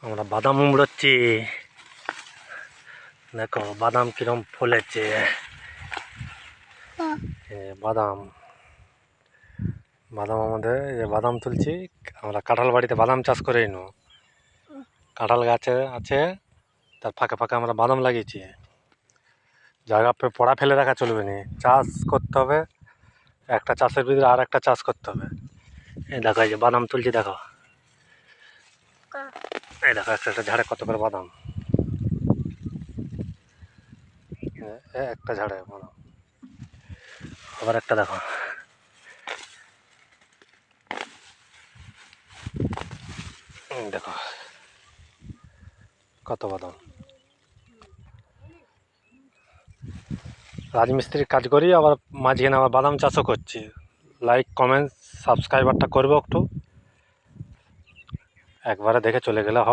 আমরা বাদাম উমড়োচ্ছি। দেখো বাদাম কিরম ফলেছে। বাদাম বাদাম আমাদের বাদাম তুলছি। আমরা কাঁঠাল বাড়িতে বাদাম চাষ করেই নো, কাঁঠাল গাছে আছে, তার ফাঁকে ফাঁকে আমরা বাদাম লাগিয়েছি। জায়গা পড়া ফেলে রাখা চলবে না, চাষ করতে হবে। একটা চাষের ভিতরে আর একটা চাষ করতে হবে। এই দেখো এই যে বাদাম তুলছি, দেখো এই দেখো একটা একটা ঝাড়ে কত করে বাদাম, একটা ঝাড়ে বাদাম। আবার একটা দেখো, দেখো কত বাদাম। রাজমিস্ত্রির কাজ করি, আবার মাঝখানে আবার বাদাম চাষও করছি। লাইক কমেন্ট সাবস্ক্রাইবারটা করবো একটু, একবারে দেখে চলে গেলে হয়।